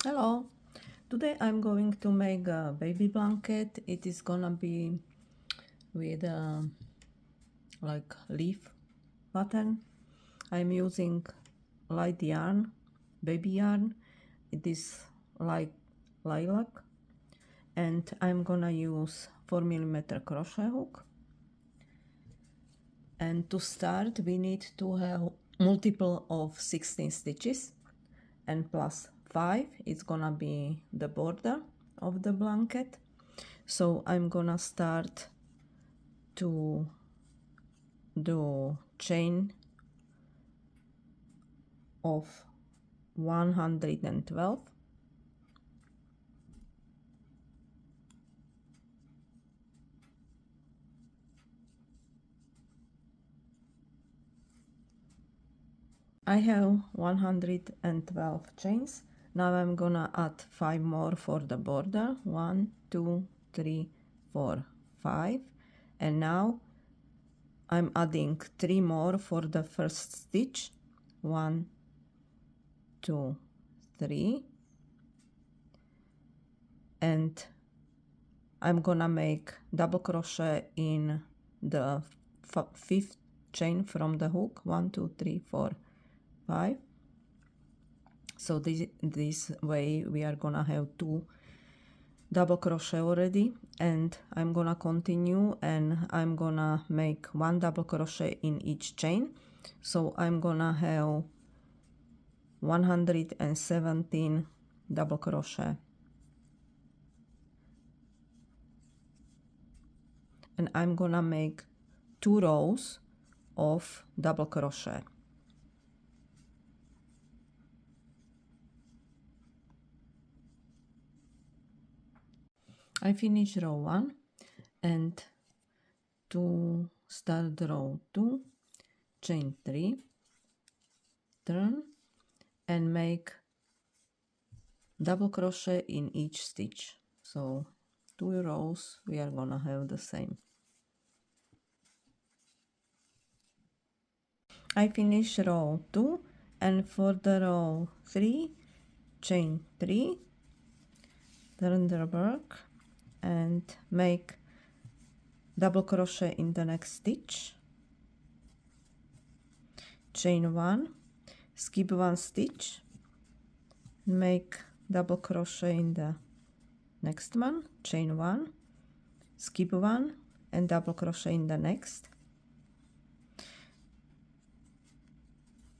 Hello, today I'm going to make a baby blanket. It is gonna be with like leaf pattern. I'm using light yarn, baby yarn. It is like lilac, and I'm gonna use 4mm crochet hook. And to start we need to have multiple of 16 stitches, and plus 5 is gonna be the border of the blanket. So I'm gonna start to do chain of 112. I have 112 chains. Now I'm gonna add 5 more for the border. 1, 2, 3, 4, 5. And now I'm adding 3 more for the first stitch. 1, 2, 3. And I'm gonna make double crochet in the 5th chain from the hook. 1, 2, 3, 4, 5. So this way we are gonna have 2 double crochet already, and I'm gonna continue and I'm gonna make 1 double crochet in each chain. So I'm gonna have 117 double crochet, and I'm gonna make 2 rows of double crochet. I finish row 1, and to start row 2, chain 3, turn and make double crochet in each stitch. So 2 rows we are gonna have the same. I finish row 2, and for the row 3, chain 3, turn the work and make double crochet in the next stitch, chain 1, skip 1 stitch, make double crochet in the next one, chain 1, skip 1 and double crochet in the next,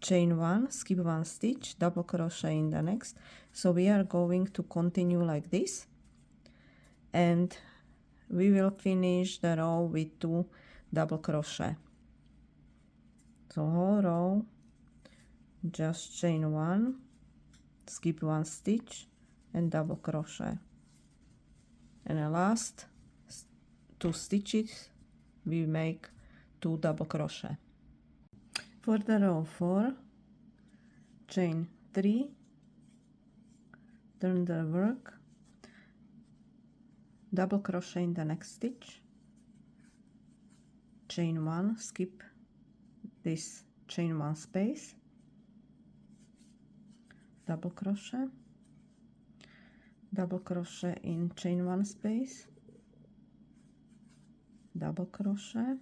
chain 1, skip 1 stitch, double crochet in the next. So we are going to continue like this, and we will finish the row with 2 double crochet. So whole row, just chain 1, skip 1 stitch and double crochet, and the last 2 stitches we make 2 double crochet. For the row 4, chain 3, turn the work, double crochet in the next stitch, chain 1, skip this chain 1 space, double crochet in chain 1 space, double crochet,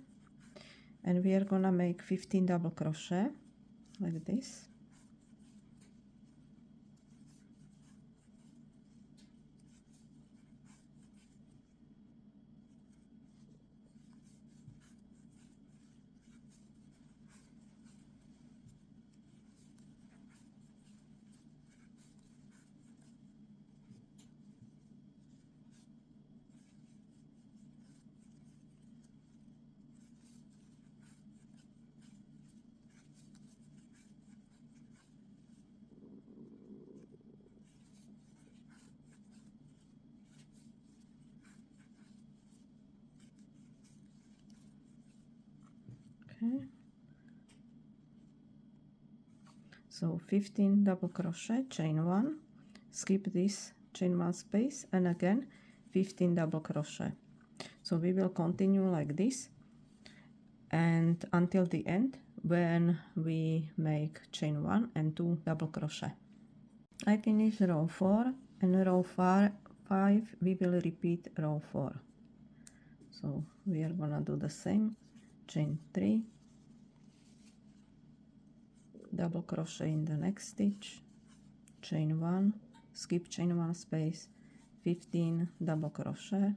and we are gonna make 15 double crochet like this. Okay, so 15 double crochet, chain 1, skip this chain 1 space, and again 15 double crochet. So we will continue like this and until the end, when we make chain 1 and 2 double crochet. I finished row 4, and row 5 we will repeat row 4. So we are gonna do the same. Chain 3, double crochet in the next stitch, chain 1, skip chain 1 space, 15 double crochet,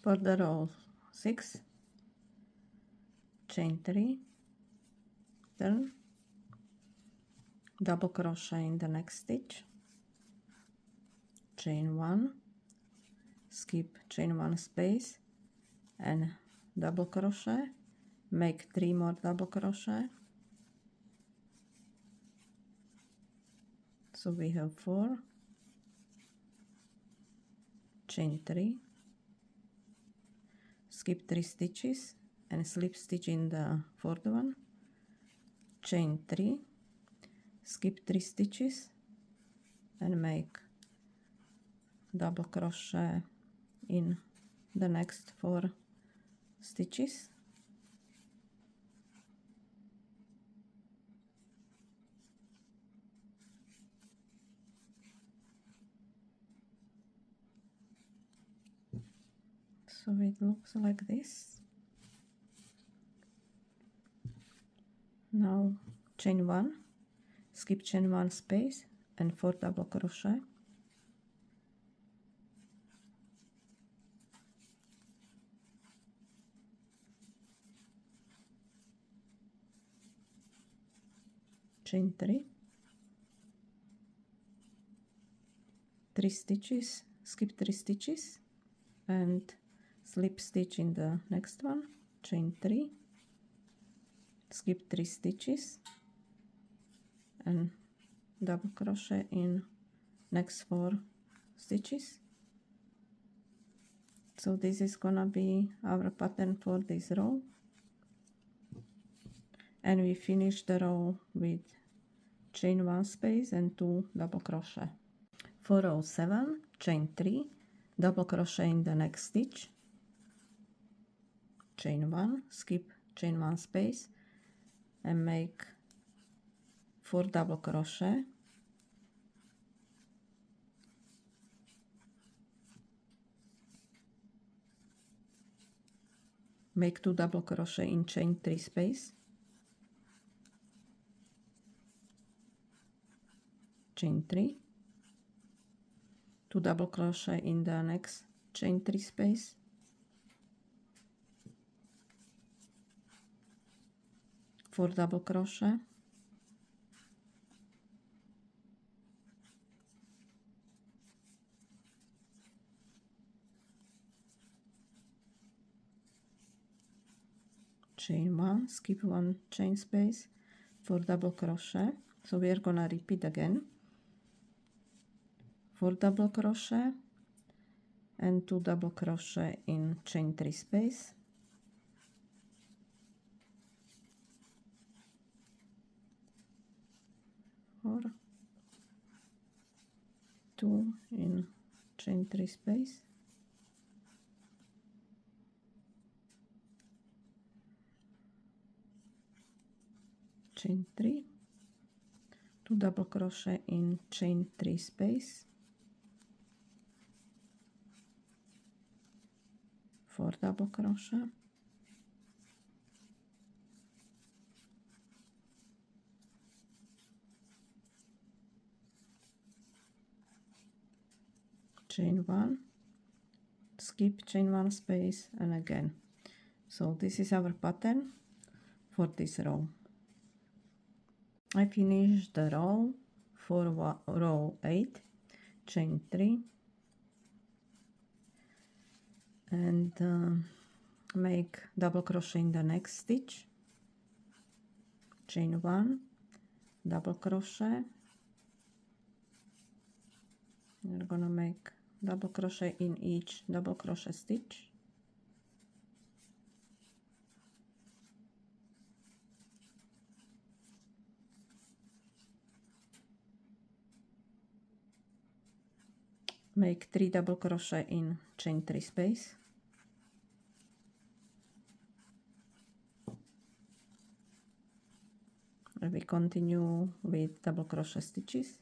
for the row 6, chain 3, turn, double crochet in the next stitch, chain 1, skip chain 1 space and double crochet, make 3 more double crochet, so we have 4, chain 3, skip 3 stitches and slip stitch in the fourth one, chain 3, skip 3 stitches and make double crochet in the next 4 stitches, so it looks like this. Now chain 1, skip chain 1 space and 4 double crochet, chain 3, 3 stitches, skip 3 stitches and slip stitch in the next one, chain 3, skip 3 stitches and double crochet in next 4 stitches. So this is gonna be our pattern for this row, and we finish the row with chain 1 space and 2 double crochet. For row 7, chain 3, double crochet in the next stitch, chain 1, skip chain 1 space and make 4 double crochet, make 2 double crochet in chain 3 space, chain 3, 2 double crochet in the next chain 3 space, four double crochet, chain 1, skip 1 chain space, 4 double crochet. So we are gonna repeat again, 4 double crochet and 2 double crochet in chain 3 space, 4, 2 in chain 3 space, chain 3, 2 double crochet in chain 3 space, 4 double crochet, chain 1, skip chain 1 space and again. So this is our pattern for this row. I finished the row for row 8, chain 3 and make double crochet in the next stitch, chain 1, double crochet. We're gonna make double crochet in each double crochet stitch. Make 3 double crochet in chain 3 space. And we continue with double crochet stitches.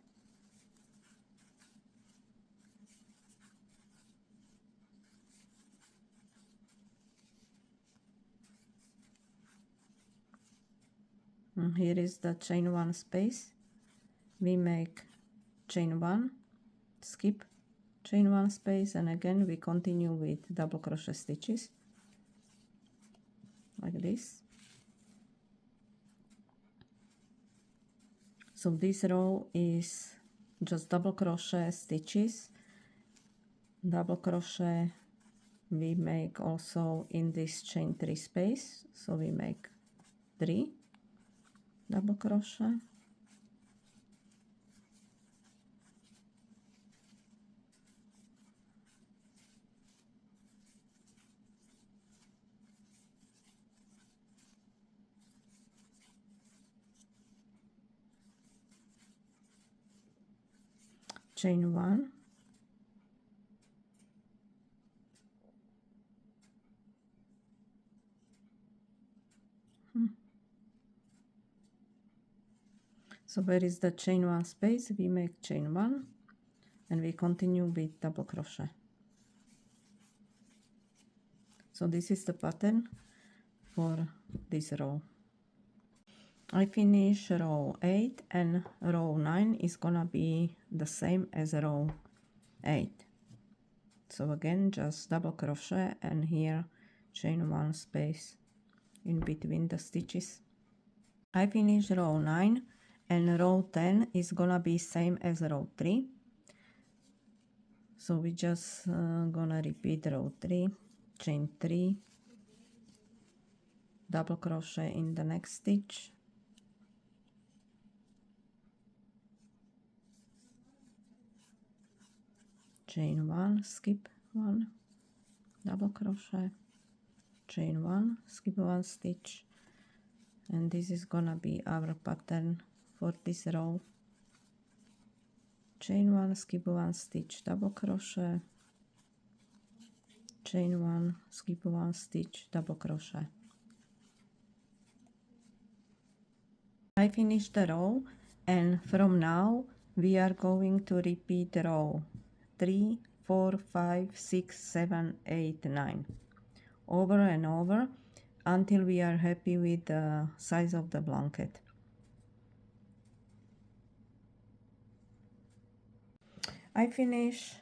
And here is the chain 1 space. We make chain 1, skip chain 1 space, and again we continue with double crochet stitches like this. So this row is just double crochet stitches, double crochet we make also in this chain 3 space, so we make 3 double crochet, chain 1, so where is the chain 1 space, we make chain 1 and we continue with double crochet. So this is the pattern for this row. I finish row 8 and row 9 is gonna be the same as row 8. So again just double crochet and here chain 1 space in between the stitches. I finish row 9 and row 10 is gonna be same as row 3. So we just gonna repeat row 3, chain 3, double crochet in the next stitch, chain 1, skip 1, double crochet, chain 1, skip 1 stitch, and this is gonna be our pattern for this row. Chain 1, skip 1 stitch, double crochet, chain 1, skip 1 stitch, double crochet. I finished the row, and from now we are going to repeat row 3, 4, 5, 6, 7, 8, 9 over and over until we are happy with the size of the blanket. I finish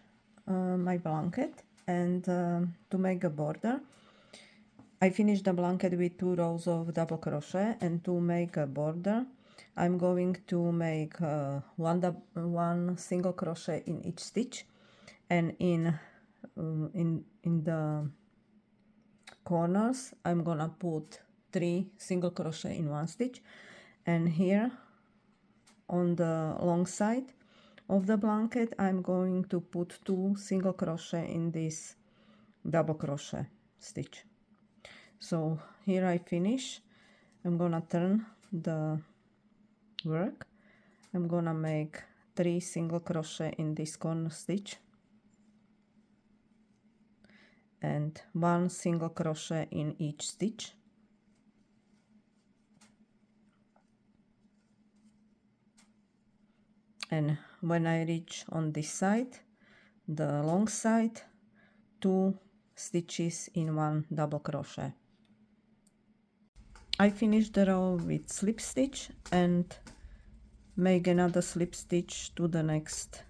my blanket, and to make a border I finished the blanket with 2 rows of double crochet, and to make a border I'm going to make one single crochet in each stitch, and in the corners I'm gonna put 3 single crochet in 1 stitch, and here on the long side of the blanket I'm going to put 2 single crochet in this double crochet stitch. So here I finish. I'm gonna turn the work. I'm gonna make 3 single crochet in this corner stitch and 1 single crochet in each stitch. And when I reach on this side, the long side, 2 stitches in 1 double crochet. I finish the row with slip stitch and make another slip stitch to the next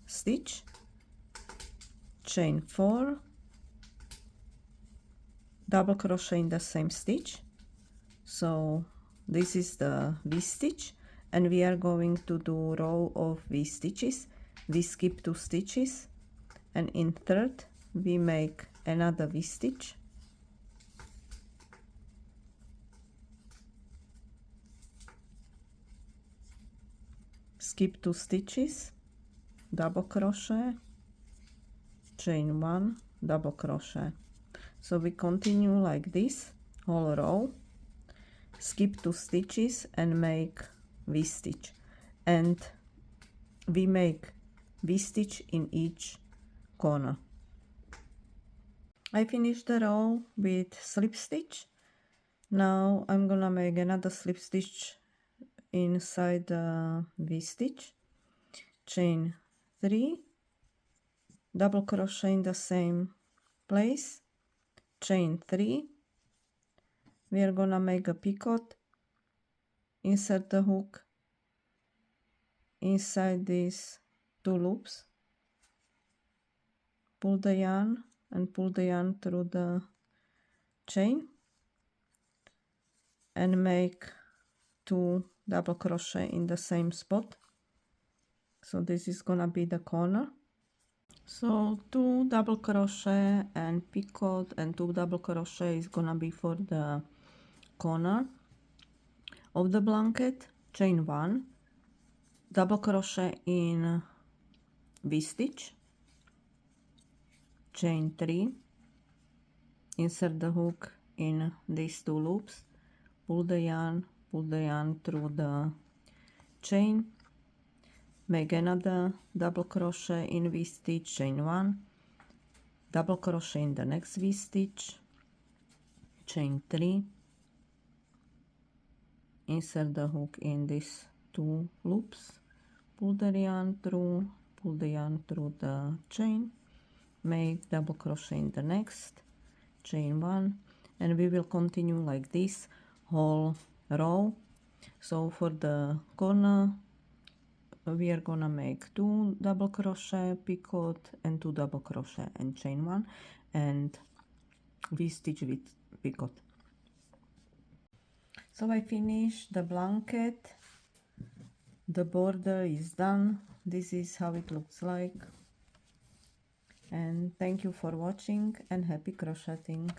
stitch, chain 4, double crochet in the same stitch. So this is the V stitch, and we are going to do row of V stitches. We skip 2 stitches, and in third we make another V stitch, skip 2 stitches, double crochet, chain 1, double crochet. So we continue like this whole row, skip 2 stitches and make V-stitch, and we make V-stitch in each corner. I finished the row with slip stitch. Now I'm gonna make another slip stitch inside the V-stitch, chain 3, double crochet in the same place, chain 3, we are gonna make a picot, insert the hook inside these 2 loops, pull the yarn and pull the yarn through the chain and make 2 double crochet in the same spot. So this is gonna be the corner. So 2 double crochet and picot and 2 double crochet is gonna be for the corner of the blanket, chain 1, double crochet in V-stitch, chain 3, insert the hook in these 2 loops, pull the yarn through the chain, make another double crochet in V-stitch, chain 1, double crochet in the next V-stitch, chain 3, insert the hook in these 2 loops, pull the yarn through the chain, make double crochet in the next, chain 1, and we will continue like this whole row. So for the corner we are gonna make 2 double crochet, picot and 2 double crochet and chain 1 and V-stitch with picot. So I finished the blanket, the border is done, this is how it looks like, and thank you for watching and happy crocheting.